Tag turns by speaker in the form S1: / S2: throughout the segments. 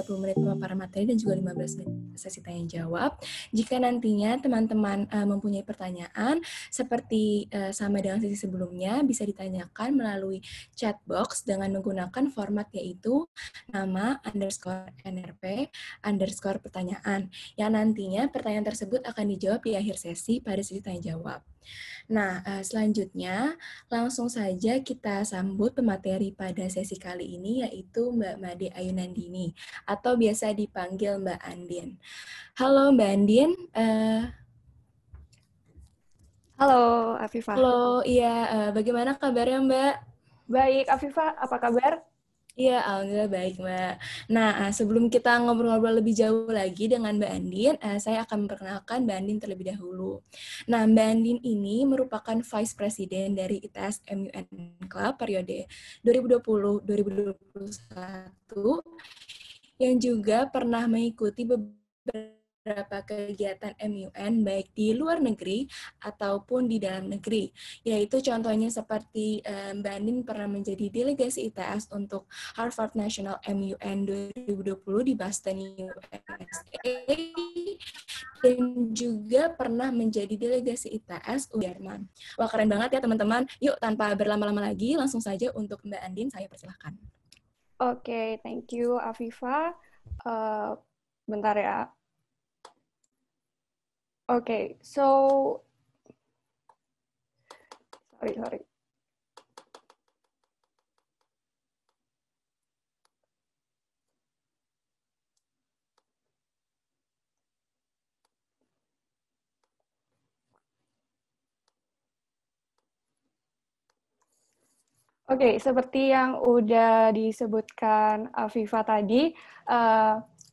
S1: 30 menit pemaparan materi dan juga 15 menit sesi tanya jawab. Jika nantinya teman-teman mempunyai pertanyaan seperti sama dengan sesi sebelumnya, bisa ditanyakan melalui chat box dengan menggunakan format yaitu nama _NRP _pertanyaan, yang nantinya pertanyaan tersebut akan dijawab di akhir sesi pada sesi tanya jawab. Nah, selanjutnya langsung saja kita sambut pemateri pada sesi kali ini, yaitu Mbak Made Ayunandini, atau biasa dipanggil Mbak Andin. Halo Mbak Andin.
S2: Halo Afifah.
S1: Halo, iya, bagaimana kabarnya Mbak?
S2: Baik, Afifah, apa kabar?
S1: Iya, alhamdulillah baik, Mbak. Nah, sebelum kita ngobrol-ngobrol lebih jauh lagi dengan Mbak Andin, saya akan memperkenalkan Mbak Andin terlebih dahulu. Nah, Mbak Andin ini merupakan Vice President dari ITS MUN Club periode 2020-2021, yang juga pernah mengikuti beberapa kegiatan MUN baik di luar negeri ataupun di dalam negeri, yaitu contohnya seperti Mbak Andin pernah menjadi delegasi ITS untuk Harvard National MUN 2020 di Boston, USA, dan juga pernah menjadi delegasi ITS Jerman. Wah, keren banget ya teman-teman. Yuk, tanpa berlama-lama lagi, langsung saja untuk Mbak Andin, saya persilahkan.
S2: Oke, thank you Afifah. Bentar ya. Oke, sorry. Oke, seperti yang udah disebutkan Afifah tadi,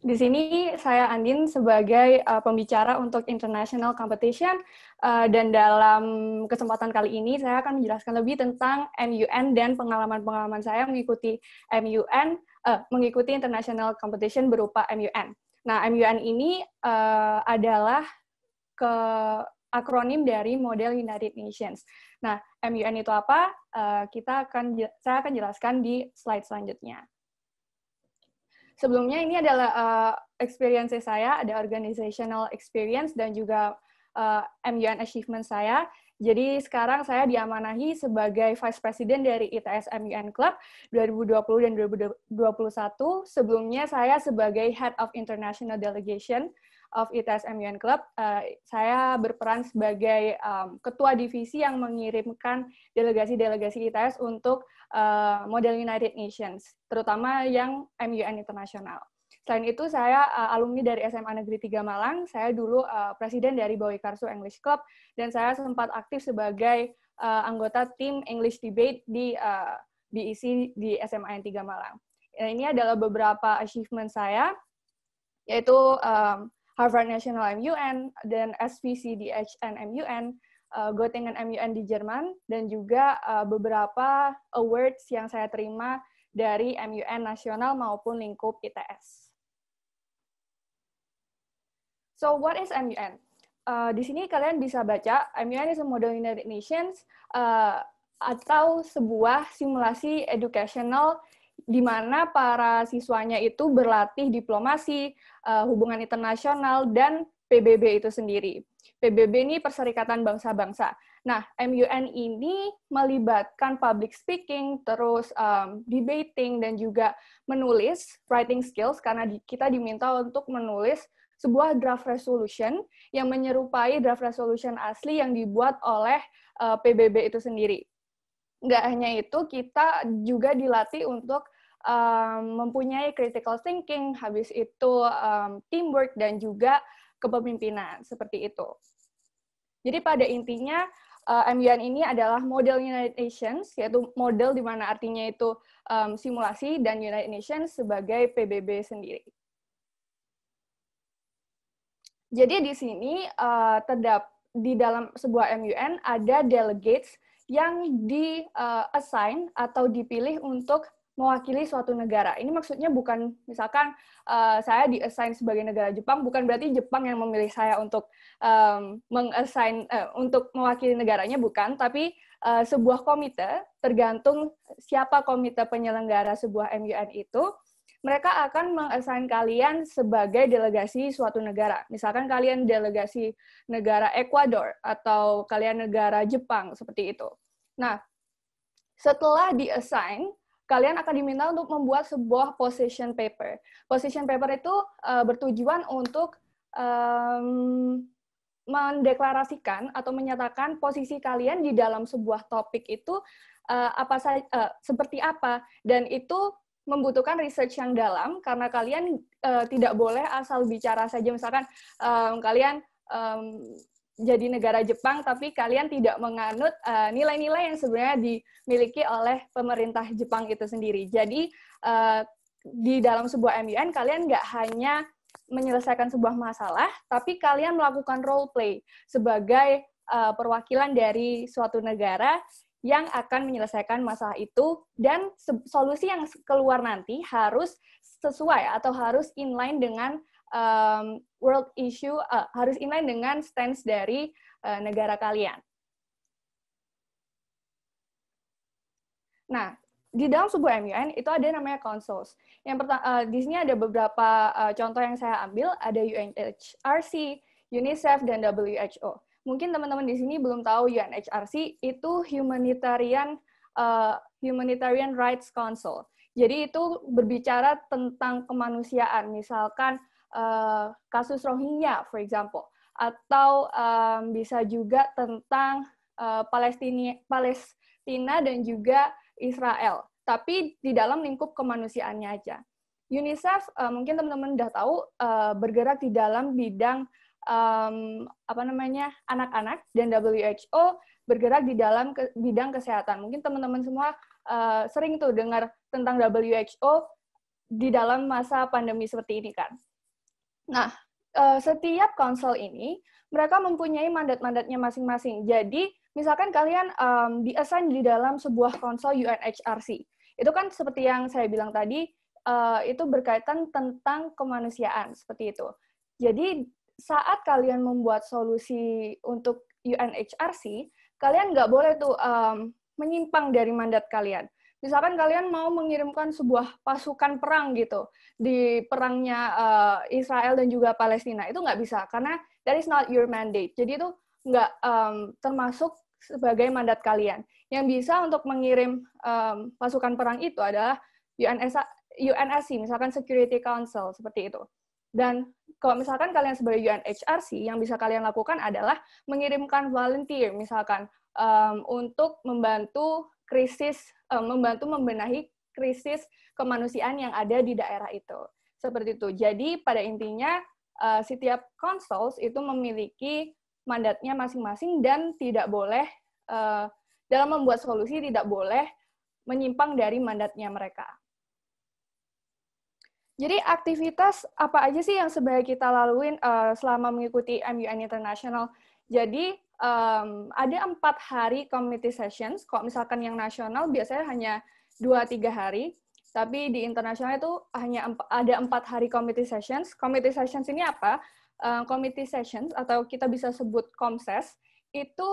S2: di sini saya Andin sebagai pembicara untuk international competition, dan dalam kesempatan kali ini saya akan menjelaskan lebih tentang MUN dan pengalaman-pengalaman saya mengikuti MUN, mengikuti international competition berupa MUN. Nah, MUN ini adalah akronim dari Model United Nations. Nah, MUN itu apa? Saya akan jelaskan di slide selanjutnya. Sebelumnya ini adalah experience saya, ada organizational experience dan juga MUN achievement saya. Jadi sekarang saya diamanahi sebagai Vice President dari ITS MUN Club 2020 dan 2021. Sebelumnya saya sebagai Head of International Delegation of ITS MUN Club, saya berperan sebagai ketua divisi yang mengirimkan delegasi-delegasi ITS untuk Model United Nations, terutama yang MUN internasional. Selain itu, saya alumni dari SMA Negeri 3 Malang. Saya dulu presiden dari Bawi Karsu English Club, dan saya sempat aktif sebagai anggota tim English Debate diisi di SMA 3 Malang. Ini adalah beberapa achievement saya, yaitu Harvard National MUN, dan SVCDHN MUN, Göttingen MUN di Jerman, dan juga beberapa awards yang saya terima dari MUN nasional maupun lingkup ITS. So, what is MUN? Di sini kalian bisa baca, MUN is a Model United Nations, atau sebuah simulasi educational di mana para siswanya itu berlatih diplomasi, hubungan internasional, dan PBB itu sendiri. PBB ini Perserikatan Bangsa-Bangsa. Nah, MUN ini melibatkan public speaking, terus debating, dan juga menulis, writing skills, karena kita diminta untuk menulis sebuah draft resolution yang menyerupai draft resolution asli yang dibuat oleh PBB itu sendiri. Nggak hanya itu, kita juga dilatih untuk mempunyai critical thinking, habis itu teamwork, dan juga kepemimpinan, seperti itu. Jadi pada intinya, MUN ini adalah Model United Nations, yaitu model di mana artinya itu simulasi, dan United Nations sebagai PBB sendiri. Jadi di sini di dalam sebuah MUN ada delegates yang di-assign atau dipilih untuk mewakili suatu negara. Ini maksudnya bukan misalkan saya di-assign sebagai negara Jepang, bukan berarti Jepang yang memilih saya untuk untuk mewakili negaranya, bukan, tapi sebuah komite, tergantung siapa komite penyelenggara sebuah MUN itu, mereka akan meng-assign kalian sebagai delegasi suatu negara. Misalkan kalian delegasi negara Ekuador atau kalian negara Jepang, seperti itu. Nah, setelah di-assign, kalian akan diminta untuk membuat sebuah position paper. Position paper itu bertujuan untuk mendeklarasikan atau menyatakan posisi kalian di dalam sebuah topik itu seperti apa, dan itu membutuhkan research yang dalam karena kalian tidak boleh asal bicara saja. Misalkan kalian jadi negara Jepang tapi kalian tidak menganut nilai-nilai yang sebenarnya dimiliki oleh pemerintah Jepang itu sendiri. Jadi di dalam sebuah MUN kalian nggak hanya menyelesaikan sebuah masalah, tapi kalian melakukan role play sebagai perwakilan dari suatu negara yang akan menyelesaikan masalah itu, dan solusi yang keluar nanti harus sesuai atau harus inline dengan world issue, harus inline dengan stance dari negara kalian. Nah, di dalam sebuah MUN itu ada namanya consuls. Yang pertama, di sini ada beberapa contoh yang saya ambil, ada UNHRC, UNICEF, dan WHO. Mungkin teman-teman di sini belum tahu UNHRC itu Humanitarian Rights Council. Jadi itu berbicara tentang kemanusiaan, misalkan kasus Rohingya, for example, atau bisa juga tentang Palestina dan juga Israel, tapi di dalam lingkup kemanusiaannya aja. UNICEF mungkin teman-teman udah tahu bergerak di dalam bidang anak-anak, dan WHO bergerak di dalam bidang kesehatan. Mungkin teman-teman semua sering tuh dengar tentang WHO di dalam masa pandemi seperti ini kan. Nah, setiap konsel ini mereka mempunyai mandat-mandatnya masing-masing. Jadi misalkan kalian di-assign di dalam sebuah konsel UNHRC. Itu kan seperti yang saya bilang tadi, itu berkaitan tentang kemanusiaan, seperti itu. Jadi, saat kalian membuat solusi untuk UNHRC, kalian nggak boleh tuh menyimpang dari mandat kalian. Misalkan kalian mau mengirimkan sebuah pasukan perang gitu, di perangnya Israel dan juga Palestina, itu nggak bisa, karena that is not your mandate. Jadi itu nggak termasuk sebagai mandat kalian. Yang bisa untuk mengirim pasukan perang itu adalah UNSC, misalkan Security Council, seperti itu. Dan kalau misalkan kalian sebagai UNHRC, yang bisa kalian lakukan adalah mengirimkan volunteer, misalkan untuk membantu membenahi krisis kemanusiaan yang ada di daerah itu. Seperti itu. Jadi pada intinya, setiap consuls itu memiliki mandatnya masing-masing dan tidak boleh, dalam membuat solusi tidak boleh menyimpang dari mandatnya mereka. Jadi aktivitas apa aja sih yang sebaiknya kita laluin selama mengikuti MUN International? Jadi ada 4 hari community sessions. Kalau misalkan yang nasional biasanya hanya 2-3 hari, tapi di internasional itu hanya ada 4 hari community sessions. Community sessions ini apa? Community sessions atau kita bisa sebut COMSES itu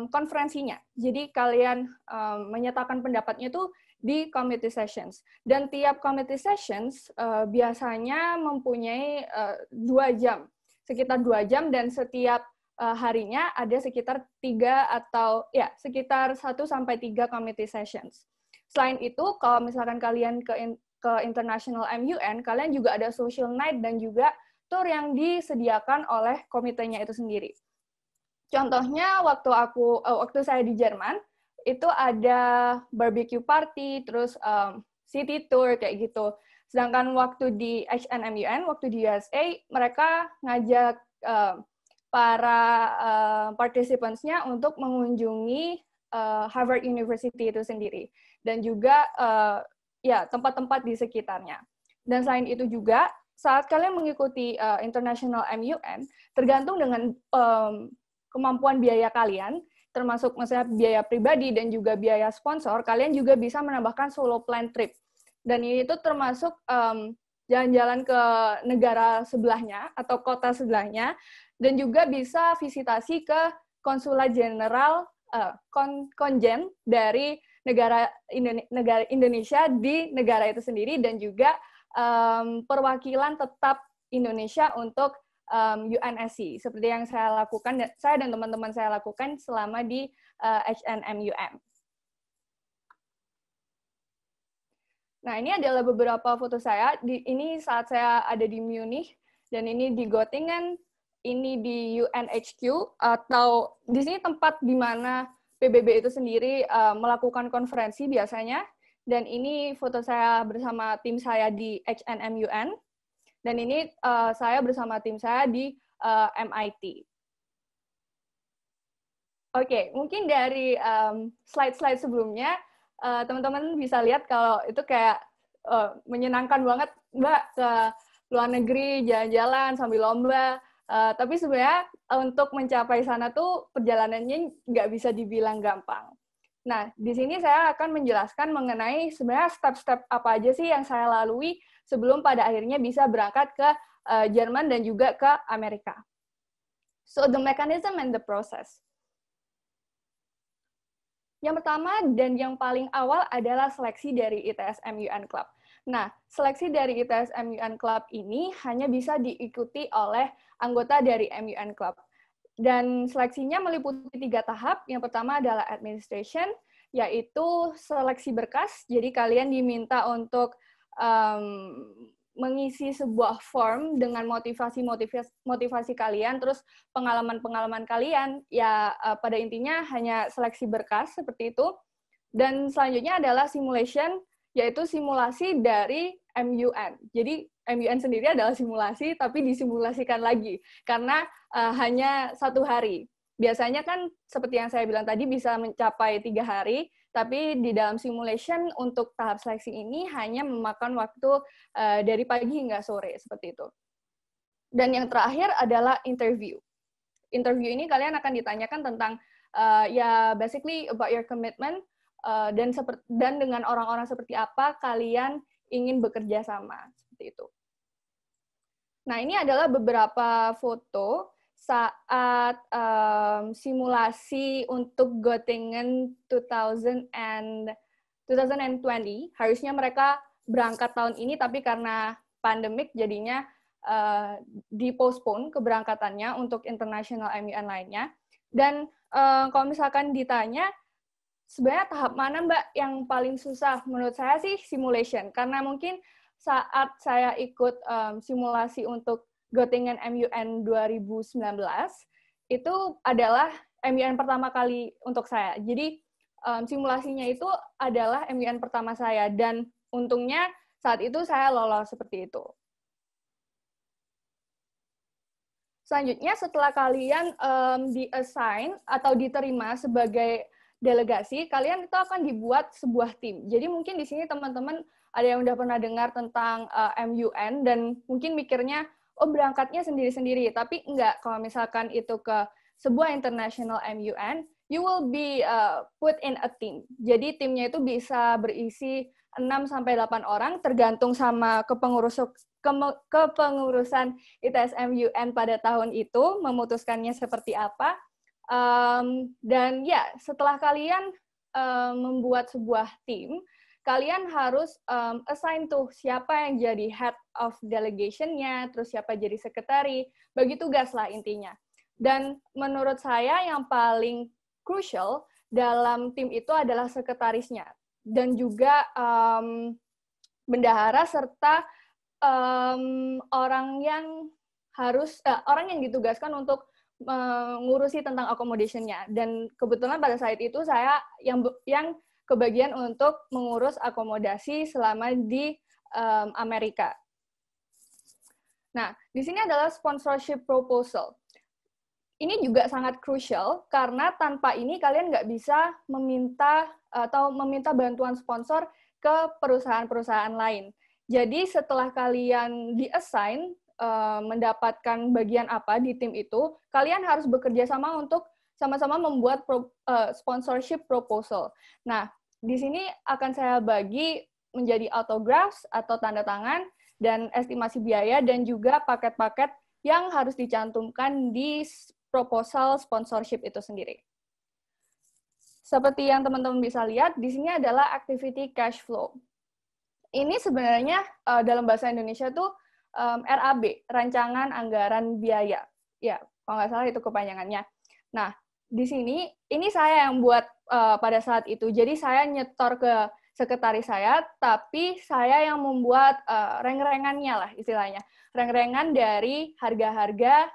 S2: konferensinya. Jadi kalian menyatakan pendapatnya itu di community sessions. Dan tiap community sessions biasanya mempunyai 2 jam, sekitar 2 jam, dan setiap harinya ada sekitar 1-3 community sessions. Selain itu, kalau misalkan kalian ke International MUN, kalian juga ada social night dan juga tour yang disediakan oleh komitenya itu sendiri. Contohnya waktu saya di Jerman, itu ada barbecue party, terus city tour kayak gitu. Sedangkan waktu di HNMUN, waktu di USA, mereka ngajak para participants-nya untuk mengunjungi Harvard University itu sendiri, dan juga tempat-tempat di sekitarnya. Dan selain itu juga, saat kalian mengikuti International MUN, tergantung dengan kemampuan biaya kalian, termasuk misalnya biaya pribadi dan juga biaya sponsor, kalian juga bisa menambahkan solo plan trip. Dan ini itu termasuk jalan-jalan ke negara sebelahnya atau kota sebelahnya, dan juga bisa visitasi ke konsulat jenderal konjen dari negara Indonesia di negara itu sendiri, dan juga perwakilan tetap Indonesia untuk UNSC, seperti yang saya lakukan, saya dan teman-teman saya lakukan selama di HNMUM. Nah, ini adalah beberapa foto saya. Ini saat saya ada di Munich, dan ini di Göttingen, ini di UNHQ, atau di sini tempat di mana PBB itu sendiri melakukan konferensi biasanya. Dan ini foto saya bersama tim saya di HNMUN. Dan ini saya bersama tim saya di MIT. Oke, mungkin dari slide-slide sebelumnya, teman-teman bisa lihat kalau itu kayak menyenangkan banget, Mbak, ke luar negeri, jalan-jalan, sambil lomba. Tapi sebenarnya untuk mencapai sana tuh perjalanannya nggak bisa dibilang gampang. Nah, di sini saya akan menjelaskan mengenai sebenarnya step-step apa aja sih yang saya lalui sebelum pada akhirnya bisa berangkat ke Jerman dan juga ke Amerika. So, the mechanism and the process. Yang pertama dan yang paling awal adalah seleksi dari ITS MUN Club. Nah, seleksi dari ITS MUN Club ini hanya bisa diikuti oleh anggota dari MUN Club. Dan seleksinya meliputi 3 tahap. Yang pertama adalah administration, yaitu seleksi berkas. Jadi kalian diminta untuk mengisi sebuah form dengan motivasi kalian, terus pengalaman-pengalaman kalian, ya pada intinya hanya seleksi berkas seperti itu. Dan selanjutnya adalah simulation, yaitu simulasi dari MUN. Jadi MUN sendiri adalah simulasi, tapi disimulasikan lagi, karena hanya 1 hari. Biasanya kan seperti yang saya bilang tadi bisa mencapai 3 hari, tapi di dalam simulation untuk tahap seleksi ini hanya memakan waktu dari pagi hingga sore, seperti itu. Dan yang terakhir adalah interview. Interview ini kalian akan ditanyakan tentang ya basically about your commitment, dan dengan orang-orang seperti apa kalian ingin bekerja sama, seperti itu. Nah, ini adalah beberapa foto saat simulasi untuk Göttingen 2020. Harusnya mereka berangkat tahun ini, tapi karena pandemik jadinya dipostpone keberangkatannya untuk international MUN lainnya. Dan kalau misalkan ditanya, sebenarnya tahap mana, Mbak, yang paling susah? Menurut saya sih simulation, karena mungkin saat saya ikut simulasi untuk Göttingen MUN 2019, itu adalah MUN pertama kali untuk saya. Jadi simulasinya itu adalah MUN pertama saya, dan untungnya saat itu saya lolos seperti itu. Selanjutnya, setelah kalian di-assign atau diterima sebagai delegasi, kalian itu akan dibuat sebuah tim. Jadi mungkin di sini teman-teman ada yang udah pernah dengar tentang MUN, dan mungkin mikirnya, oh berangkatnya sendiri-sendiri. Tapi enggak, kalau misalkan itu ke sebuah international MUN, you will be put in a team. Jadi timnya itu bisa berisi 6-8 orang, tergantung sama kepengurusan ITS MUN pada tahun itu, memutuskannya seperti apa. Dan ya, setelah kalian membuat sebuah tim, kalian harus assign tuh siapa yang jadi head of delegation-nya, terus siapa jadi sekretari, bagi tugas lah intinya. Dan menurut saya yang paling crucial dalam tim itu adalah sekretarisnya, dan juga bendahara, serta orang yang ditugaskan untuk mengurusi tentang accommodation-nya. Dan kebetulan pada saat itu saya yang kebagian untuk mengurus akomodasi selama di Amerika. Nah, di sini adalah sponsorship proposal. Ini juga sangat crucial, karena tanpa ini kalian nggak bisa meminta bantuan sponsor ke perusahaan-perusahaan lain. Jadi setelah kalian di-assign mendapatkan bagian apa di tim itu, kalian harus bekerja sama untuk sama-sama membuat sponsorship proposal. Nah, di sini akan saya bagi menjadi autographs atau tanda tangan, dan estimasi biaya, dan juga paket-paket yang harus dicantumkan di proposal sponsorship itu sendiri. Seperti yang teman-teman bisa lihat, di sini adalah activity cash flow. Ini sebenarnya dalam bahasa Indonesia tuh RAB, Rancangan Anggaran Biaya. Ya, kalau nggak salah itu kepanjangannya. Nah, di sini, ini saya yang buat pada saat itu. Jadi saya nyetor ke sekretaris saya, tapi saya yang membuat reng-rengannya lah istilahnya. Reng-rengan dari harga-harga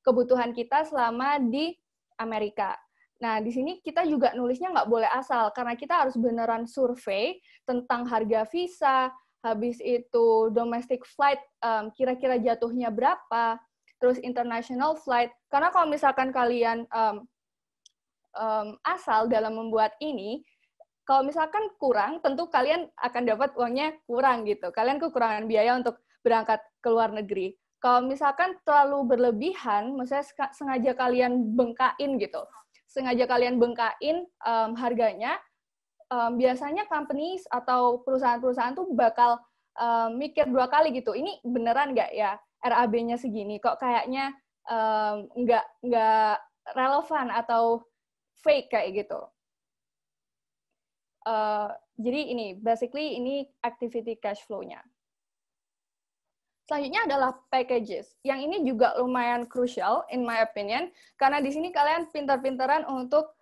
S2: kebutuhan kita selama di Amerika. Nah, di sini kita juga nulisnya nggak boleh asal, karena kita harus beneran survei tentang harga visa, habis itu domestic flight kira-kira jatuhnya berapa, terus international flight. Karena kalau misalkan kalian asal dalam membuat ini, kalau misalkan kurang, tentu kalian akan dapat uangnya kurang gitu. Kalian kekurangan biaya untuk berangkat ke luar negeri. Kalau misalkan terlalu berlebihan, maksudnya sengaja kalian bengkain gitu, sengaja kalian bengkain harganya, biasanya companies atau perusahaan-perusahaan tuh bakal mikir 2 kali gitu. Ini beneran nggak ya RAB-nya segini? Kok kayaknya nggak relevan atau fake kayak gitu. Jadi ini, basically ini activity cash flow-nya. Selanjutnya adalah packages. Yang ini juga lumayan crucial, in my opinion, karena di sini kalian pintar-pintaran untuk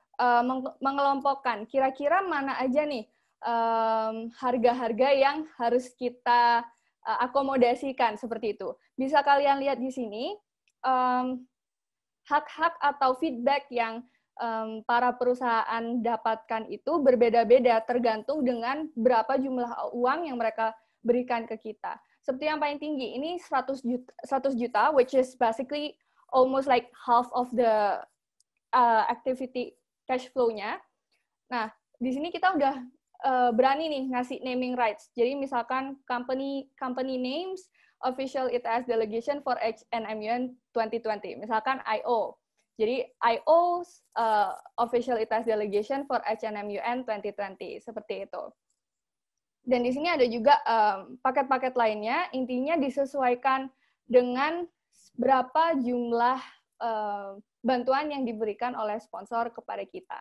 S2: mengelompokkan kira-kira mana aja nih harga-harga yang harus kita akomodasikan seperti itu. Bisa kalian lihat di sini, hak-hak atau feedback yang para perusahaan dapatkan itu berbeda-beda tergantung dengan berapa jumlah uang yang mereka berikan ke kita. Seperti yang paling tinggi, ini 100 juta, which is basically almost like half of the activity cash flow-nya. Nah, di sini kita udah berani nih ngasih naming rights. Jadi misalkan company names, official ITS delegation for HNMUN 2020. Misalkan IO. Jadi IO official ITS delegation for HNMUN 2020. Seperti itu. Dan di sini ada juga paket-paket lainnya, intinya disesuaikan dengan berapa jumlah bantuan yang diberikan oleh sponsor kepada kita.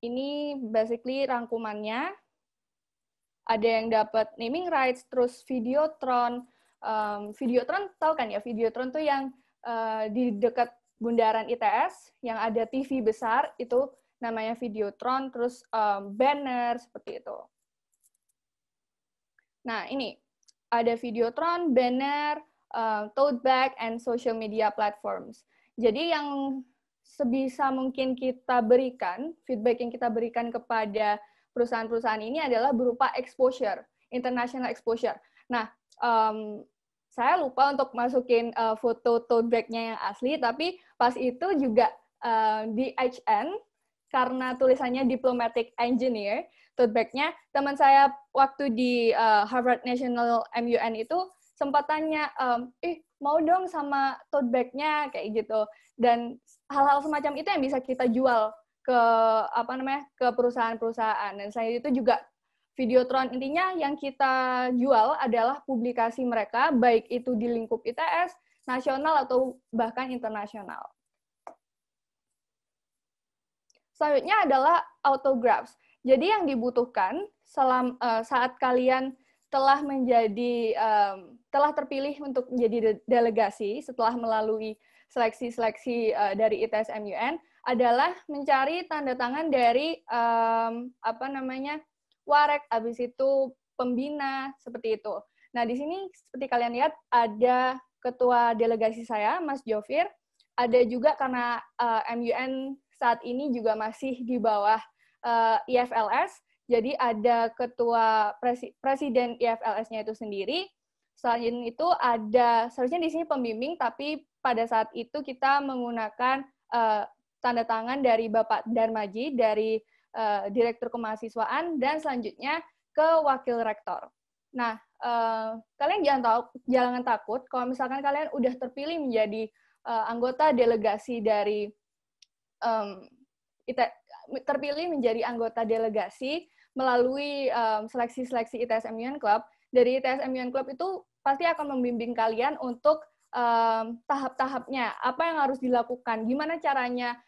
S2: Ini basically rangkumannya. Ada yang dapat naming rights, terus Videotron. Videotron tahu kan ya, Videotron tuh yang di dekat bundaran ITS, yang ada TV besar, itu namanya Videotron, terus banner, seperti itu. Nah, ini ada Videotron, banner, tote bag, and social media platforms. Jadi yang sebisa mungkin kita berikan, feedback yang kita berikan kepada perusahaan-perusahaan ini adalah berupa exposure, international exposure. Nah, saya lupa untuk masukin foto tote bag-nya yang asli, tapi pas itu juga di HN, karena tulisannya Diplomatic Engineer, tote bag-nya, teman saya waktu di Harvard National MUN itu sempat tanya, mau dong sama tote bag-nya, kayak gitu. Dan hal-hal semacam itu yang bisa kita jual ke ke perusahaan-perusahaan. Dan selain itu juga Videotron, intinya yang kita jual adalah publikasi mereka, baik itu di lingkup ITS, nasional, atau bahkan internasional. Selanjutnya adalah autographs. Jadi yang dibutuhkan saat kalian telah telah terpilih untuk menjadi delegasi setelah melalui seleksi-seleksi dari ITS MUN adalah mencari tanda tangan dari warek, habis itu pembina, seperti itu. Nah, di sini seperti kalian lihat ada ketua delegasi saya, Mas Jofir, ada juga karena MUN saat ini juga masih di bawah IFLS, jadi ada ketua presiden IFLS-nya itu sendiri. Selain itu ada, seharusnya di sini pembimbing, tapi pada saat itu kita menggunakan tanda tangan dari Bapak Darmaji, dari Direktur Kemahasiswaan, dan selanjutnya ke Wakil Rektor. Nah, kalian jangan takut kalau misalkan kalian udah terpilih menjadi anggota delegasi dari terpilih menjadi anggota delegasi melalui seleksi-seleksi ITS MUN Club. Dari ITS MUN Club itu pasti akan membimbing kalian untuk tahap-tahapnya, apa yang harus dilakukan, gimana caranya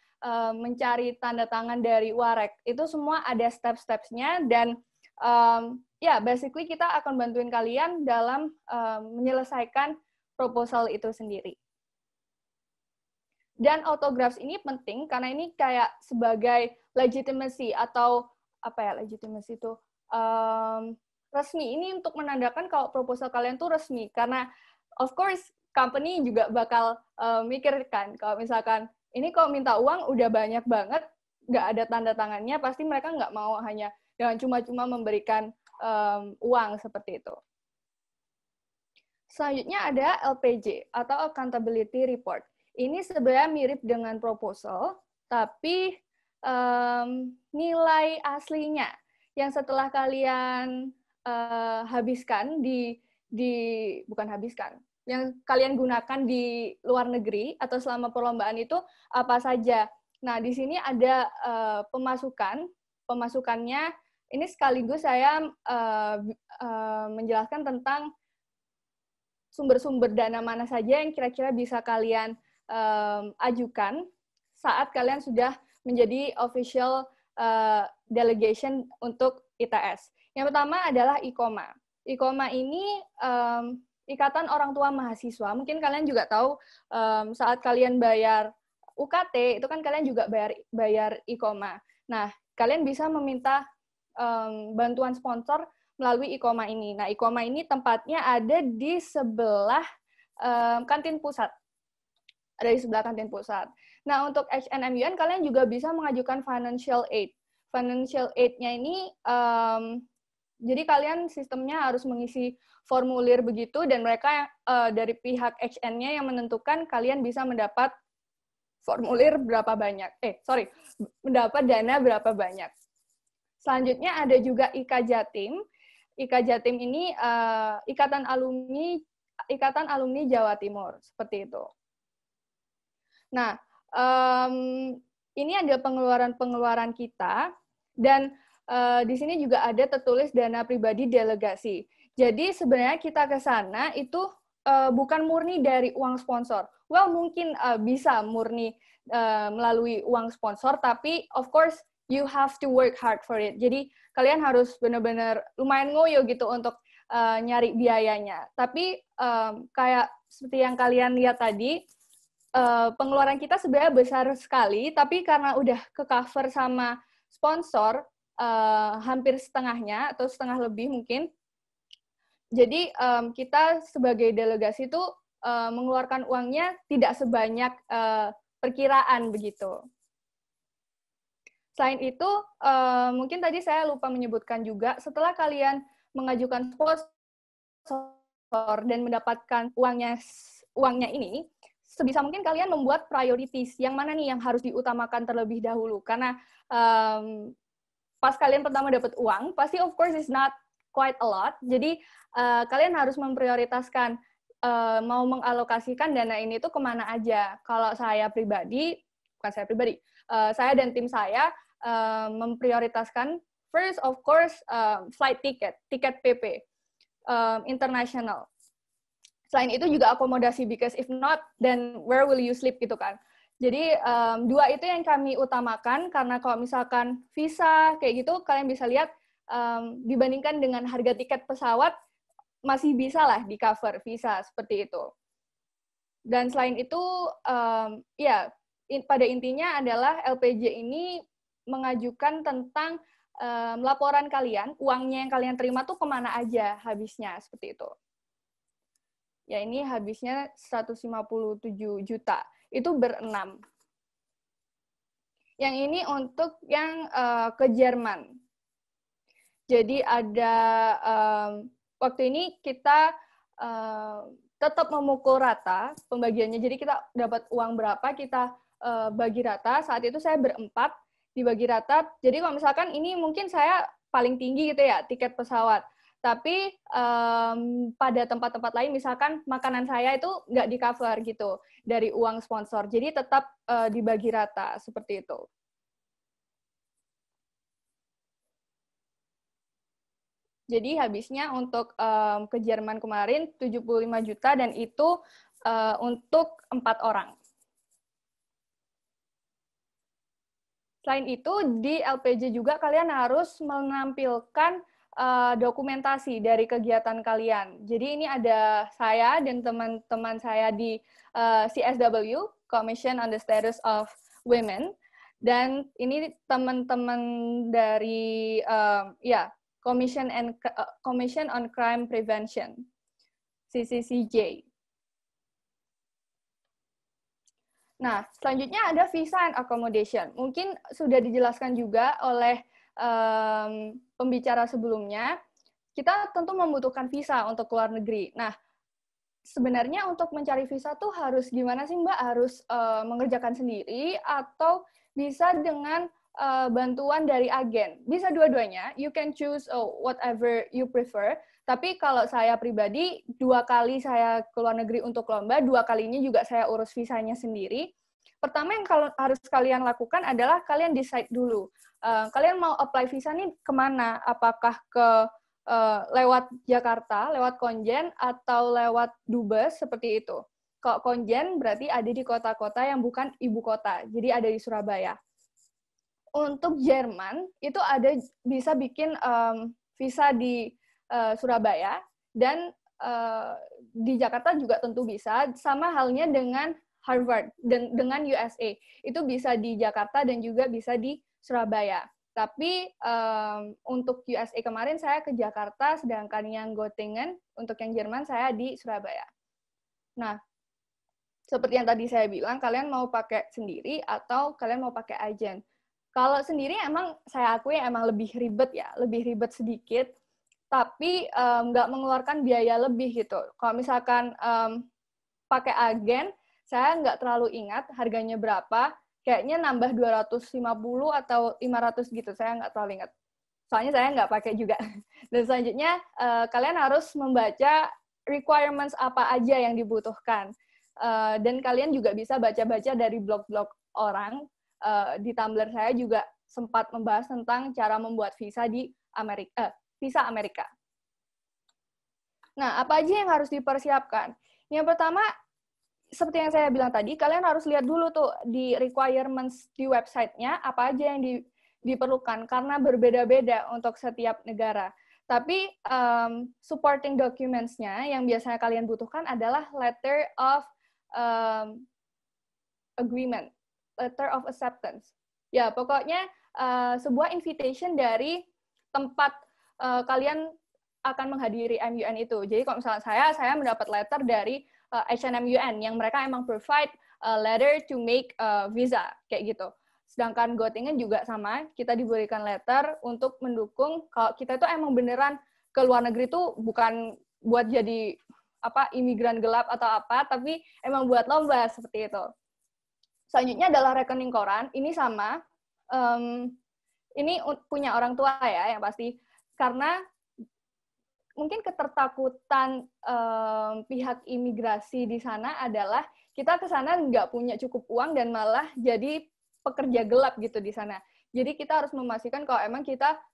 S2: mencari tanda tangan dari Warek. Itu semua ada step-stepsnya dan ya, basically kita akan bantuin kalian dalam menyelesaikan proposal itu sendiri. Dan autographs ini penting karena ini kayak sebagai legitimacy atau apa ya, legitimacy itu resmi. Ini untuk menandakan kalau proposal kalian tuh resmi karena of course company juga bakal mikirkan kalau misalkan ini kok minta uang udah banyak banget, nggak ada tanda tangannya, pasti mereka nggak mau hanya dengan cuma-cuma memberikan uang seperti itu. Selanjutnya ada LPJ atau Accountability Report. Ini sebenarnya mirip dengan proposal, tapi nilai aslinya yang setelah kalian habiskan bukan habiskan, yang kalian gunakan di luar negeri atau selama perlombaan itu apa saja. Nah, di sini ada pemasukannya. Ini sekaligus saya menjelaskan tentang sumber-sumber dana mana saja yang kira-kira bisa kalian ajukan saat kalian sudah menjadi official delegation untuk ITS. Yang pertama adalah IKOMA. IKOMA ini Ikatan Orang Tua Mahasiswa. Mungkin kalian juga tahu saat kalian bayar UKT, itu kan kalian juga bayar IKOMA. Nah, kalian bisa meminta bantuan sponsor melalui IKOMA ini. Nah, IKOMA ini tempatnya ada di sebelah kantin pusat. Ada di sebelah kantin pusat. Nah, untuk HNMUN, kalian juga bisa mengajukan financial aid. Financial aid-nya ini, jadi kalian sistemnya harus mengisi formulir begitu, dan mereka dari pihak HN-nya yang menentukan kalian bisa mendapat formulir berapa banyak. Mendapat dana berapa banyak. Selanjutnya ada juga IKA Jatim. IKA Jatim ini Ikatan Alumni Jawa Timur, seperti itu. Nah, ini ada pengeluaran-pengeluaran kita, dan di sini juga ada tertulis dana pribadi delegasi. Jadi sebenarnya kita ke sana itu bukan murni dari uang sponsor. Well, mungkin bisa murni melalui uang sponsor, tapi of course you have to work hard for it. Jadi kalian harus benar-benar lumayan ngoyo gitu untuk nyari biayanya. Tapi kayak seperti yang kalian lihat tadi, pengeluaran kita sebenarnya besar sekali, tapi karena udah ke-cover sama sponsor, hampir setengahnya, atau setengah lebih mungkin, jadi kita sebagai delegasi itu mengeluarkan uangnya tidak sebanyak perkiraan begitu. Selain itu, mungkin tadi saya lupa menyebutkan juga, setelah kalian mengajukan sponsor dan mendapatkan uangnya ini, sebisa mungkin kalian membuat priorities, yang mana nih yang harus diutamakan terlebih dahulu. Karena pas kalian pertama dapat uang, pasti of course is not quite a lot, jadi kalian harus memprioritaskan mau mengalokasikan dana ini tuh kemana aja. Kalau saya pribadi, saya dan tim saya memprioritaskan first of course flight tiket PP international. Selain itu juga akomodasi, because if not, then where will you sleep gitu kan. Jadi dua itu yang kami utamakan, karena kalau misalkan visa kayak gitu, kalian bisa lihat dibandingkan dengan harga tiket pesawat, masih bisa lah di-cover visa seperti itu. Dan selain itu, pada intinya adalah LPJ ini mengajukan tentang laporan kalian, uangnya yang kalian terima tuh kemana aja habisnya, seperti itu. Ya, ini habisnya 157 juta. Itu berenam. Yang ini untuk yang ke Jerman. Jadi ada, waktu ini kita tetap memukul rata pembagiannya. Jadi kita dapat uang berapa, kita bagi rata. Saat itu saya berempat, dibagi rata. Jadi kalau misalkan ini mungkin saya paling tinggi gitu ya, tiket pesawat. Tapi pada tempat-tempat lain, misalkan makanan saya itu nggak di-cover gitu dari uang sponsor. Jadi tetap dibagi rata, seperti itu. Jadi habisnya untuk ke Jerman kemarin 75 juta, dan itu untuk 4 orang. Selain itu, di LPJ juga kalian harus menampilkan dokumentasi dari kegiatan kalian. Jadi ini ada saya dan teman-teman saya di CSW, Commission on the Status of Women, dan ini teman-teman dari Commission on Crime Prevention, CCCJ. Nah, selanjutnya ada visa and accommodation. Mungkin sudah dijelaskan juga oleh pembicara sebelumnya, kita tentu membutuhkan visa untuk keluar negeri. Nah, sebenarnya untuk mencari visa tuh harus gimana sih Mbak? Harus mengerjakan sendiri atau bisa dengan bantuan dari agen? Bisa dua-duanya. You can choose whatever you prefer. Tapi kalau saya pribadi, 2 kali saya keluar negeri untuk lomba, 2 kalinya juga saya urus visanya sendiri. Pertama yang harus kalian lakukan adalah kalian decide dulu. Kalian mau apply visa nih kemana? Apakah ke lewat Jakarta, lewat Konjen, atau lewat Dubes, seperti itu. Kalau Konjen berarti ada di kota-kota yang bukan ibu kota, jadi ada di Surabaya. Untuk Jerman, itu bisa bikin visa di Surabaya, dan di Jakarta juga tentu bisa, sama halnya dengan Harvard, dengan USA. Itu bisa di Jakarta dan juga bisa di Surabaya. Tapi untuk USA kemarin saya ke Jakarta, sedangkan yang Göttingen, untuk yang Jerman saya di Surabaya. Nah, seperti yang tadi saya bilang, kalian mau pakai sendiri atau kalian mau pakai agen. Kalau sendiri emang saya akui emang lebih ribet ya, lebih ribet sedikit, tapi nggak mengeluarkan biaya lebih gitu. Kalau misalkan pakai agen, saya nggak terlalu ingat harganya berapa, kayaknya nambah 250 atau 500 gitu, saya nggak terlalu ingat. Soalnya saya nggak pakai juga. Dan selanjutnya, kalian harus membaca requirements apa aja yang dibutuhkan. Dan kalian juga bisa baca-baca dari blog-blog orang. Di Tumblr saya juga sempat membahas tentang cara membuat visa di visa Amerika. Nah, apa aja yang harus dipersiapkan? Yang pertama, seperti yang saya bilang tadi, kalian harus lihat dulu tuh di requirements di website-nya, apa aja yang diperlukan, karena berbeda-beda untuk setiap negara. Tapi supporting documents-nya yang biasanya kalian butuhkan adalah letter of agreement, letter of acceptance. Ya, pokoknya sebuah invitation dari tempat kalian akan menghadiri MUN itu. Jadi kalau misalnya saya mendapat letter dari HNMUN yang mereka emang provide a letter to make a visa kayak gitu. Sedangkan Göttingen juga sama, kita diberikan letter untuk mendukung kalau kita itu emang beneran ke luar negeri itu bukan buat jadi imigran gelap atau apa, tapi emang buat lomba seperti itu. Selanjutnya adalah rekening koran. Ini sama, ini punya orang tua ya yang pasti, karena mungkin ketertakutan pihak imigrasi di sana adalah kita ke sana nggak punya cukup uang dan malah jadi pekerja gelap gitu di sana. Jadi kita harus memastikan kalau emang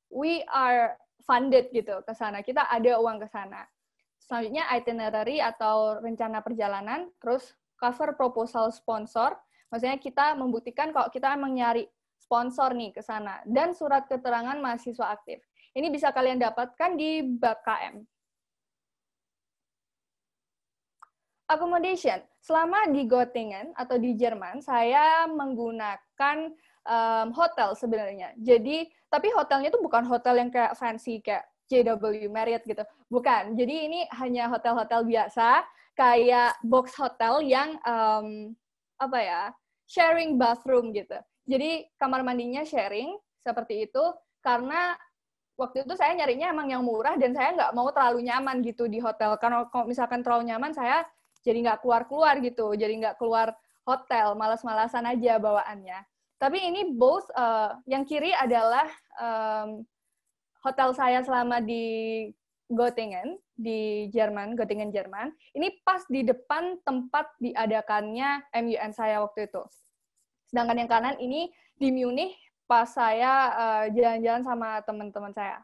S2: we are funded gitu ke sana, kita ada uang ke sana. Selanjutnya itinerary atau rencana perjalanan, terus cover proposal sponsor, maksudnya kita membuktikan kalau kita emang nyari sponsor nih ke sana, dan surat keterangan mahasiswa aktif. Ini bisa kalian dapatkan di bab KM. Accommodation. Selama di Göttingen atau di Jerman, saya menggunakan hotel sebenarnya. Jadi, tapi hotelnya itu bukan hotel yang kayak fancy, kayak JW Marriott gitu. Bukan. Jadi ini hanya hotel-hotel biasa, kayak box hotel yang sharing bathroom gitu. Jadi kamar mandinya sharing seperti itu, karena waktu itu saya nyarinya emang yang murah dan saya nggak mau terlalu nyaman gitu di hotel. Karena kalau misalkan terlalu nyaman, saya jadi nggak keluar-keluar gitu, jadi nggak keluar hotel, malas-malasan aja bawaannya. Tapi ini both, yang kiri adalah hotel saya selama di Göttingen, di Jerman, Göttingen, Jerman. Ini pas di depan tempat diadakannya MUN saya waktu itu. Sedangkan yang kanan ini di Munich, pas saya jalan-jalan sama teman-teman saya.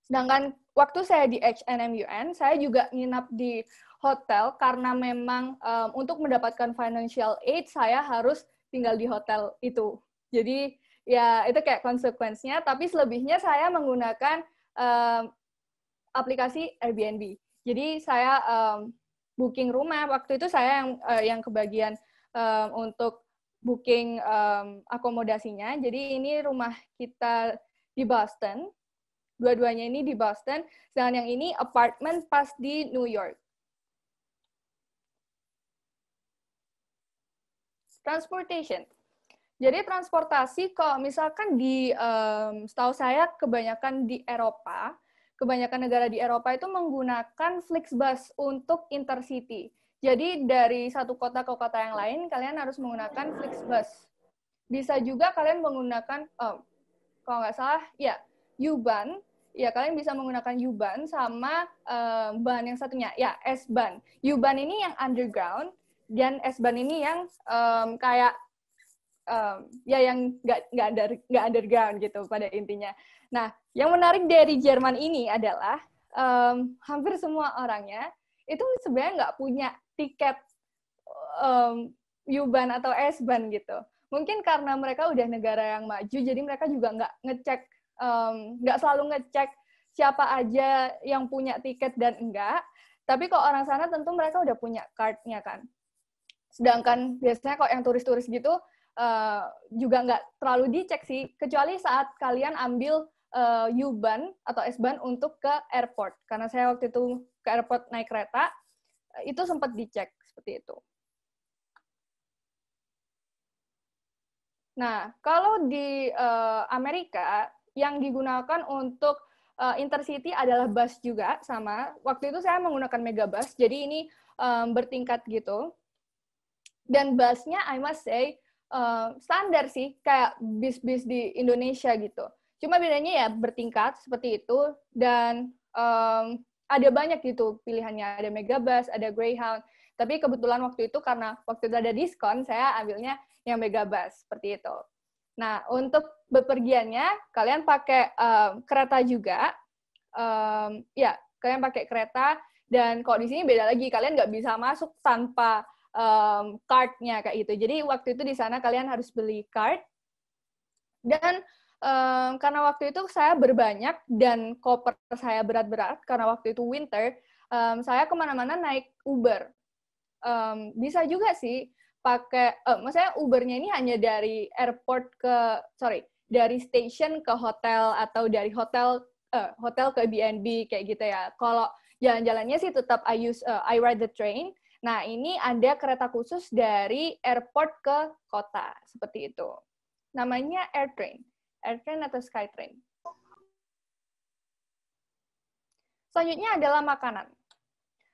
S2: Sedangkan waktu saya di HNMUN, saya juga nginap di hotel karena memang untuk mendapatkan financial aid, saya harus tinggal di hotel itu. Jadi ya itu kayak konsekuensinya, tapi selebihnya saya menggunakan aplikasi Airbnb. Jadi saya booking rumah, waktu itu saya yang kebagian untuk booking akomodasinya. Jadi ini rumah kita di Boston, dua-duanya ini di Boston, sedangkan yang ini apartemen pas di New York. Transportation. Jadi transportasi, kalau misalkan setahu saya kebanyakan di Eropa, kebanyakan negara di Eropa itu menggunakan Flixbus untuk intercity. Jadi dari satu kota ke kota yang lain, kalian harus menggunakan Flixbus. Bisa juga kalian menggunakan, kalau nggak salah, ya U-Bahn. Ya, kalian bisa menggunakan U-Bahn sama Bahn yang satunya, ya S-Bahn. U-Bahn ini yang underground, dan S-Bahn ini yang kayak ya yang nggak underground gitu pada intinya. Nah, yang menarik dari Jerman ini adalah hampir semua orangnya itu sebenarnya nggak punya tiket U-Bahn atau S-Bahn gitu. Mungkin karena mereka udah negara yang maju, jadi mereka juga nggak selalu ngecek siapa aja yang punya tiket dan enggak. Tapi kalau orang sana tentu mereka udah punya card-nya kan. Sedangkan biasanya kalau yang turis-turis gitu, juga nggak terlalu dicek sih, kecuali saat kalian ambil U-Bahn atau S-Bahn untuk ke airport. Karena saya waktu itu ke airport naik kereta, itu sempat dicek seperti itu. Nah, kalau di Amerika, yang digunakan untuk intercity adalah bus juga, sama. Waktu itu saya menggunakan Megabus, jadi ini bertingkat gitu. Dan busnya, I must say, standar sih, kayak bis-bis di Indonesia gitu. Cuma bedanya ya bertingkat seperti itu, dan ada banyak gitu pilihannya. Ada Megabus, ada Greyhound. Tapi kebetulan waktu itu, karena waktu itu ada diskon, saya ambilnya yang Megabus, seperti itu. Nah, untuk bepergiannya, kalian pakai kereta juga. Ya, kalian pakai kereta, dan kalau di sini beda lagi, kalian nggak bisa masuk tanpa card-nya kayak gitu. Jadi waktu itu di sana kalian harus beli card. Dan karena waktu itu saya berbanyak dan koper saya berat-berat, karena waktu itu winter, saya kemana-mana naik Uber. Bisa juga sih pakai, maksudnya Ubernya ini hanya dari dari station ke hotel, atau dari hotel ke B&B kayak gitu ya. Kalau jalan-jalannya sih tetap I ride the train. Nah, ini ada kereta khusus dari airport ke kota, seperti itu. Namanya AirTrain atau SkyTrain. Selanjutnya adalah makanan.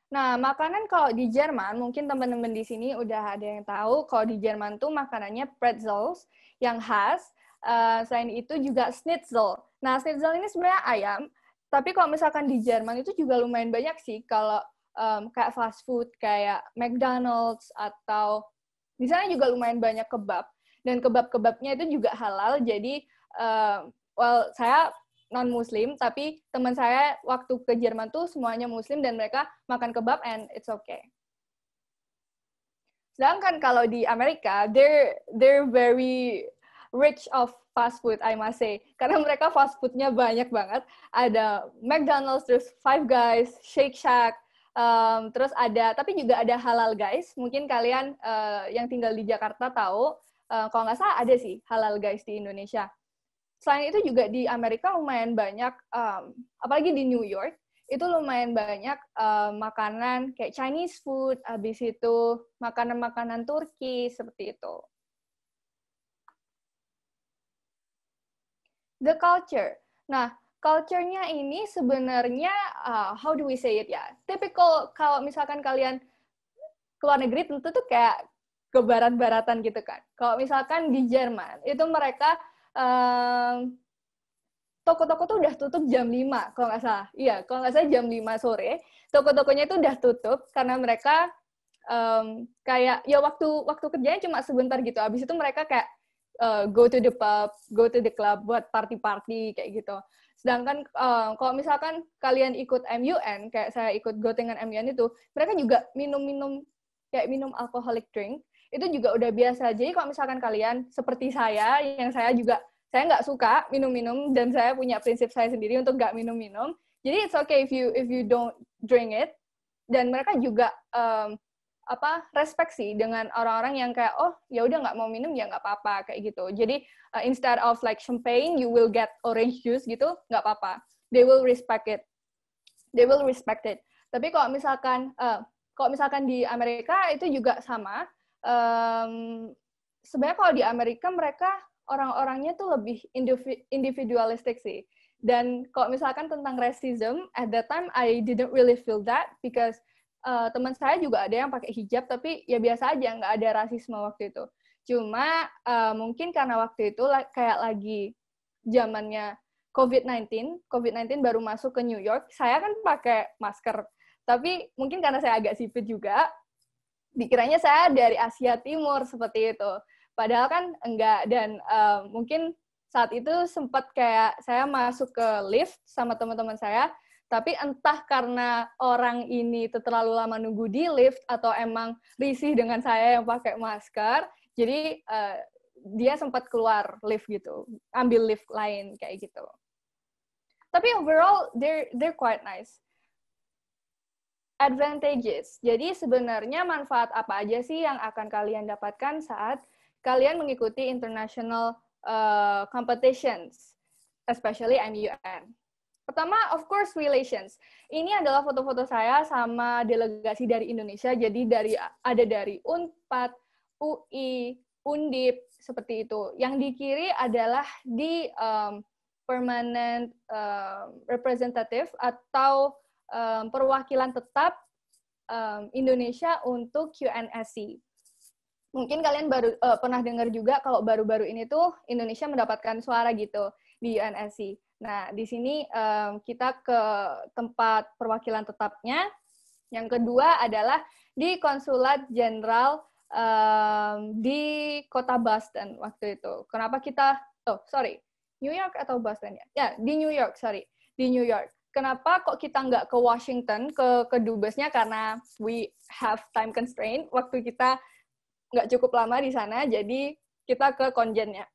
S2: Nah, makanan kalau di Jerman, mungkin teman-teman di sini udah ada yang tahu, kalau di Jerman tuh makanannya pretzels yang khas. Selain itu juga schnitzel. Nah, schnitzel ini sebenarnya ayam, tapi kalau misalkan di Jerman itu juga lumayan banyak sih, kalau kayak fast food, kayak McDonald's, atau di sana juga lumayan banyak kebab, dan kebab-kebabnya itu juga halal, jadi saya non-Muslim, tapi teman saya waktu ke Jerman tuh semuanya Muslim, dan mereka makan kebab, and it's okay. Sedangkan kalau di Amerika, they're very rich of fast food, I must say. Karena mereka fast foodnya banyak banget. Ada McDonald's, terus Five Guys, Shake Shack, terus tapi juga ada halal guys. Mungkin kalian yang tinggal di Jakarta tahu, kalau nggak salah ada sih halal guys di Indonesia. Selain itu juga di Amerika lumayan banyak, apalagi di New York, itu lumayan banyak makanan kayak Chinese food, habis itu makanan-makanan Turki, seperti itu. The culture. Nah, culture-nya ini sebenarnya, how do we say it ya? Typical, kalau misalkan kalian ke luar negeri, tentu tuh kayak ke barat-baratan gitu kan. Kalau misalkan di Jerman, itu mereka toko-toko tuh udah tutup jam 5, kalau nggak salah. Iya, kalau nggak salah jam 5 sore, toko-tokonya itu udah tutup, karena mereka kayak, ya waktu kerjanya cuma sebentar gitu. Habis itu mereka kayak go to the pub, go to the club, buat party-party, kayak gitu. Sedangkan kalau misalkan kalian ikut MUN, kayak saya ikut Gotengan MUN itu, mereka juga minum-minum kayak minum alcoholic drink, itu juga udah biasa. Jadi kalau misalkan kalian seperti saya, yang saya nggak suka minum-minum, dan saya punya prinsip saya sendiri untuk nggak minum-minum. Jadi it's okay if you don't drink it. Dan mereka juga respect sih dengan orang-orang yang kayak oh ya udah nggak mau minum ya nggak apa-apa kayak gitu. Jadi instead of like champagne you will get orange juice gitu, nggak apa-apa. They will respect it. They will respect it. Tapi kalau misalkan di Amerika itu juga sama. Sebenarnya kalau di Amerika mereka orang-orangnya tuh lebih individualistic sih. Dan kalau misalkan tentang racism, at that time I didn't really feel that because teman saya juga ada yang pakai hijab, tapi ya biasa aja, nggak ada rasisme waktu itu. Cuma mungkin karena waktu itu kayak lagi zamannya COVID-19 baru masuk ke New York, saya kan pakai masker. Tapi mungkin karena saya agak sipit juga, dikiranya saya dari Asia Timur seperti itu. Padahal kan enggak, dan mungkin saat itu sempat kayak saya masuk ke lift sama teman-teman saya, tapi entah karena orang ini terlalu lama nunggu di lift atau emang risih dengan saya yang pakai masker, jadi dia sempat keluar lift gitu, ambil lift lain kayak gitu. Tapi overall they're quite nice. Advantages. Jadi sebenarnya manfaat apa aja sih yang akan kalian dapatkan saat kalian mengikuti international competitions, especially MUN. Pertama, of course, relations. Ini adalah foto-foto saya sama delegasi dari Indonesia. Jadi ada dari UNPAD, UI, Undip, seperti itu. Yang di kiri adalah di permanent representative atau perwakilan tetap Indonesia untuk QNSC. Mungkin kalian baru pernah dengar juga kalau baru-baru ini tuh Indonesia mendapatkan suara gitu di UNSC. Nah, di sini kita ke tempat perwakilan tetapnya. Yang kedua adalah di Konsulat Jenderal di kota Boston waktu itu. Kenapa kita, New York atau Boston ya? Ya, di New York, di New York. Kenapa kok kita nggak ke Washington, ke dubesnya, karena we have time constraint, waktu kita nggak cukup lama di sana, jadi kita ke konjennya.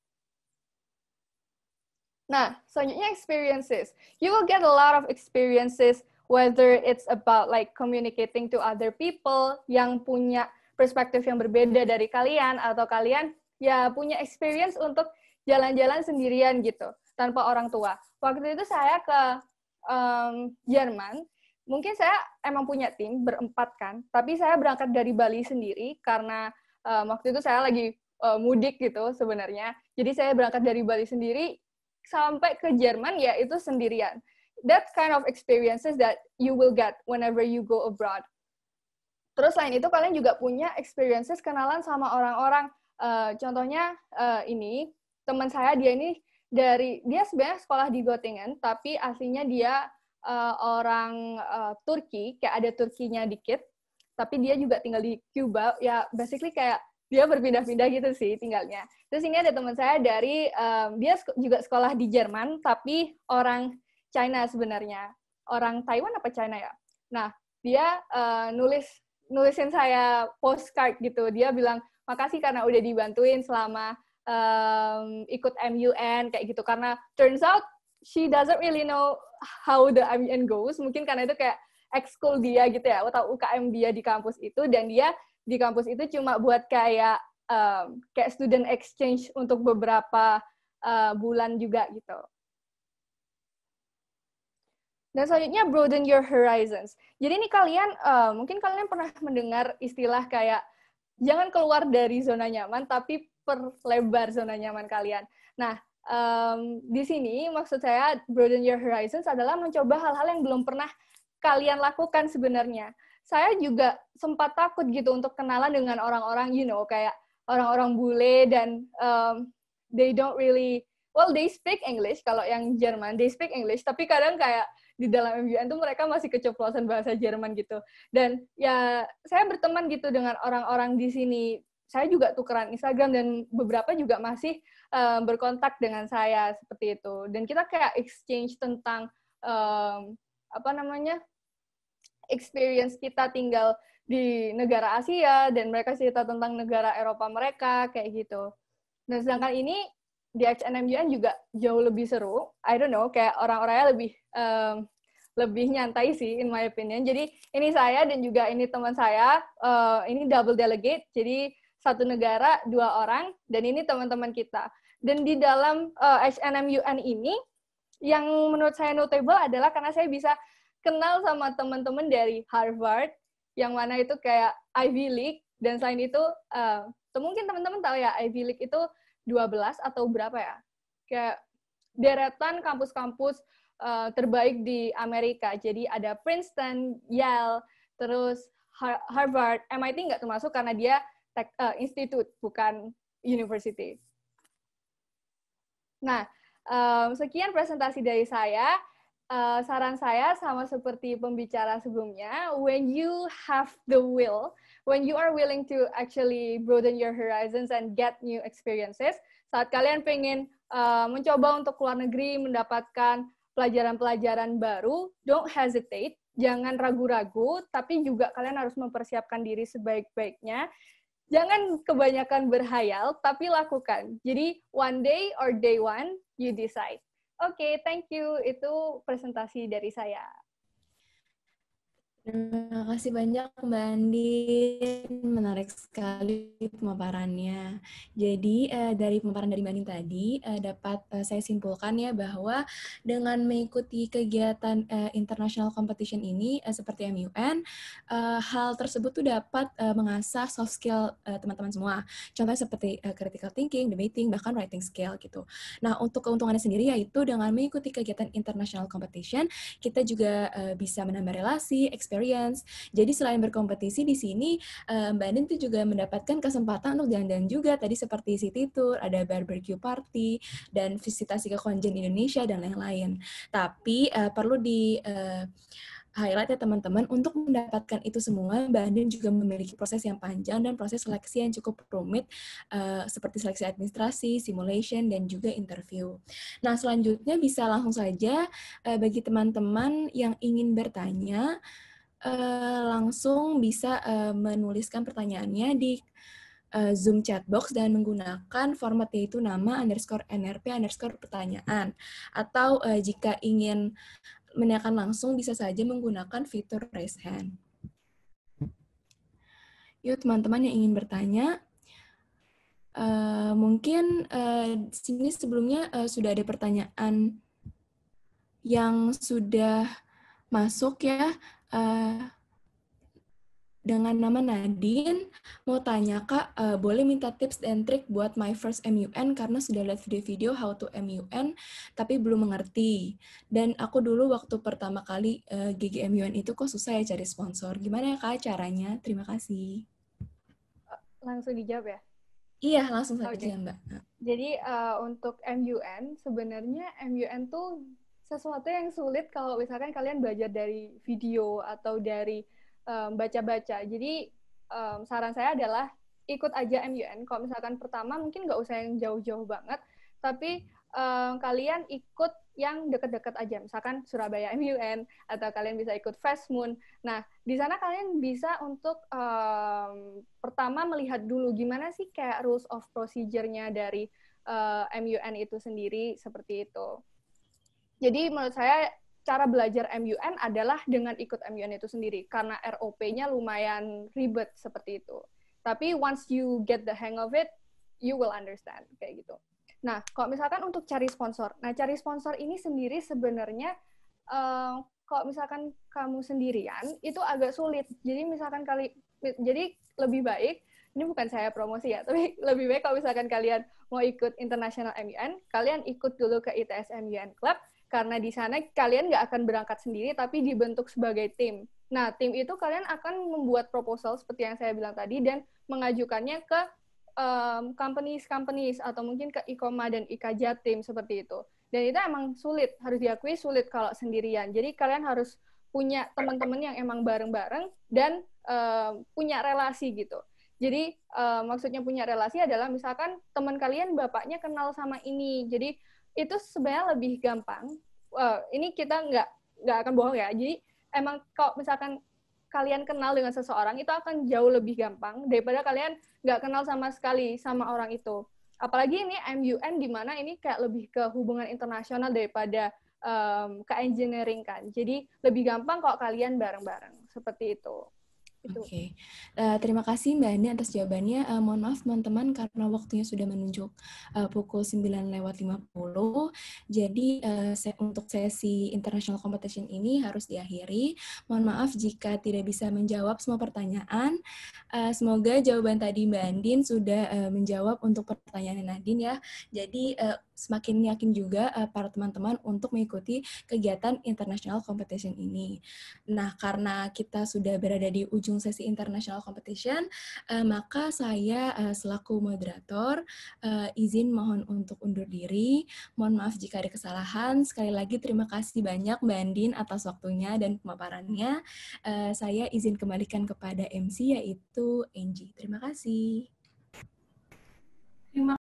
S2: Nah, selanjutnya experiences. You will get a lot of experiences, whether it's about like communicating to other people yang punya perspektif yang berbeda dari kalian, atau kalian ya punya experience untuk jalan-jalan sendirian gitu, tanpa orang tua. Waktu itu saya ke Jerman, mungkin saya emang punya tim berempat kan, tapi saya berangkat dari Bali sendiri karena waktu itu saya lagi mudik gitu sebenarnya. Jadi saya berangkat dari Bali sendiri sampai ke Jerman ya itu sendirian. That kind of experiences that you will get whenever you go abroad. Terus selain itu kalian juga punya experiences kenalan sama orang-orang. Contohnya ini teman saya, dia sebenarnya sekolah di Göttingen, tapi aslinya dia orang Turki, kayak ada Turkinya dikit, tapi dia juga tinggal di Cuba, ya basically kayak dia berpindah-pindah gitu sih tinggalnya. Terus ini ada teman saya dia juga sekolah di Jerman, tapi orang China sebenarnya. Orang Taiwan apa China ya? Nah, dia nulisin saya postcard gitu. Dia bilang, makasih karena udah dibantuin selama ikut MUN, kayak gitu. Karena turns out, she doesn't really know how the MUN goes. Mungkin karena itu kayak ekskul dia gitu ya, atau UKM dia di kampus itu, dan dia di kampus itu cuma buat kayak student exchange untuk beberapa bulan juga gitu. Dan selanjutnya broaden your horizons. Jadi ini kalian, mungkin kalian pernah mendengar istilah kayak jangan keluar dari zona nyaman, tapi perlebar zona nyaman kalian. Nah, di sini maksud saya broaden your horizons adalah mencoba hal-hal yang belum pernah kalian lakukan sebenarnya. Saya juga sempat takut gitu untuk kenalan dengan orang-orang, kayak orang-orang bule, dan they don't really, they speak English, kalau yang Jerman, they speak English, tapi kadang kayak di dalam MUN tuh mereka masih keceplosan bahasa Jerman gitu. Dan ya, saya berteman gitu dengan orang-orang di sini. Saya juga tukeran Instagram, dan beberapa juga masih berkontak dengan saya seperti itu. Dan kita kayak exchange tentang experience kita tinggal di negara Asia, dan mereka cerita tentang negara Eropa mereka, kayak gitu. Nah, sedangkan ini di HNMUN juga jauh lebih seru. I don't know, kayak orang-orangnya lebih nyantai sih, in my opinion. Jadi ini saya dan juga ini teman saya, ini double delegate, jadi satu negara, 2 orang, dan ini teman-teman kita. Dan di dalam HNMUN ini, yang menurut saya notable adalah karena saya bisa kenal sama teman-teman dari Harvard, yang mana itu kayak Ivy League, dan selain itu, mungkin teman-teman tahu ya, Ivy League itu 12 atau berapa ya? Kayak deretan kampus-kampus terbaik di Amerika. Jadi ada Princeton, Yale, terus Harvard, MIT nggak termasuk karena dia institute, bukan university. Nah, sekian presentasi dari saya. Saran saya sama seperti pembicara sebelumnya, when you have the will, when you are willing to actually broaden your horizons and get new experiences, saat kalian pengen mencoba untuk keluar negeri, mendapatkan pelajaran-pelajaran baru, don't hesitate, jangan ragu-ragu, tapi juga kalian harus mempersiapkan diri sebaik-baiknya. Jangan kebanyakan berhayal, tapi lakukan. Jadi, one day or day one, you decide. Oke, thank you. Itu presentasi dari saya.
S1: Terima kasih banyak Mbak Andin, menarik sekali pemaparannya. Jadi dari pemaparan dari Mbak Andin tadi dapat saya simpulkan ya bahwa dengan mengikuti kegiatan international competition ini seperti MUN, hal tersebut tuh dapat mengasah soft skill teman-teman semua. Contohnya seperti critical thinking, debating, bahkan writing skill gitu. Nah untuk keuntungannya sendiri yaitu dengan mengikuti kegiatan international competition, kita juga bisa menambah relasi, experience. Jadi selain berkompetisi di sini, Mbak Andin tuh juga mendapatkan kesempatan untuk jalan-jalan juga. Tadi seperti city tour, ada barbecue party, dan visitasi ke konjen Indonesia, dan lain-lain. Tapi perlu di highlight ya teman-teman, untuk mendapatkan itu semua, Mbak Andin juga memiliki proses yang panjang dan proses seleksi yang cukup rumit, seperti seleksi administrasi, simulation, dan juga interview. Nah, selanjutnya bisa langsung saja bagi teman-teman yang ingin bertanya, langsung bisa menuliskan pertanyaannya di Zoom chat box dan menggunakan format yaitu nama _NRP_pertanyaan. Atau jika ingin menanyakan langsung bisa saja menggunakan fitur raise hand. Yuk teman-teman yang ingin bertanya, mungkin di sini sebelumnya sudah ada pertanyaan yang sudah masuk ya. Dengan nama Nadine, mau tanya Kak, boleh minta tips dan trik buat my first MUN karena sudah lihat video-video how to MUN, tapi belum mengerti. Dan aku dulu waktu pertama kali GGMUN itu kok susah ya cari sponsor. Gimana ya Kak caranya? Terima kasih.
S2: Langsung dijawab ya?
S1: Iya, langsung saja
S2: Okay.
S1: Mbak.
S2: Jadi untuk MUN, sebenarnya MUN tuh sesuatu yang sulit kalau misalkan kalian belajar dari video atau dari baca-baca. Jadi saran saya adalah ikut aja MUN. Kalau misalkan pertama mungkin nggak usah yang jauh-jauh banget, tapi kalian ikut yang deket-deket aja. Misalkan Surabaya MUN, atau kalian bisa ikut FastMoon. Nah, di sana kalian bisa untuk pertama melihat dulu gimana sih kayak rules of procedure-nya dari MUN itu sendiri, seperti itu. Jadi menurut saya cara belajar MUN adalah dengan ikut MUN itu sendiri, karena ROP-nya lumayan ribet seperti itu. Tapi once you get the hang of it, you will understand, kayak gitu. Nah, kalau misalkan untuk cari sponsor, cari sponsor ini sendiri sebenarnya, kalau misalkan kamu sendirian, itu agak sulit. Jadi misalkan jadi lebih baik, ini bukan saya promosi ya, tapi lebih baik kalau misalkan kalian mau ikut International MUN, kalian ikut dulu ke ITS MUN Club, karena di sana kalian nggak akan berangkat sendiri, tapi dibentuk sebagai tim. Nah, tim itu kalian akan membuat proposal seperti yang saya bilang tadi, dan mengajukannya ke companies atau mungkin ke IKOMA dan IKJatim seperti itu. Dan itu emang sulit, harus diakui sulit kalau sendirian. Jadi kalian harus punya teman-teman yang emang bareng-bareng dan punya relasi gitu. Jadi maksudnya punya relasi adalah misalkan teman kalian bapaknya kenal sama ini. Jadi itu sebenarnya lebih gampang. Ini kita nggak akan bohong ya. Jadi emang kalau misalkan kalian kenal dengan seseorang itu akan jauh lebih gampang daripada kalian nggak kenal sama sekali sama orang itu. Apalagi ini MUN di mana ini kayak lebih ke hubungan internasional daripada ke engineering kan. Jadi lebih gampang kok kalian bareng-bareng seperti itu.
S1: Oke, terima kasih Mbak Andi atas jawabannya. Mohon maaf teman-teman karena waktunya sudah menunjuk pukul 9:50. Jadi untuk sesi International Competition ini harus diakhiri. Mohon maaf jika tidak bisa menjawab semua pertanyaan. Semoga jawaban tadi Mbak Andin sudah menjawab untuk pertanyaan Nadine ya. Jadi semakin yakin juga para teman-teman untuk mengikuti kegiatan International Competition ini. Nah, karena kita sudah berada di ujung sesi International Competition, maka saya selaku moderator izin mohon untuk undur diri. Mohon maaf jika ada kesalahan. Sekali lagi terima kasih banyak Mbak Andin atas waktunya dan pemaparannya. Saya izin kembalikan kepada MC yaitu Angie. Terima kasih.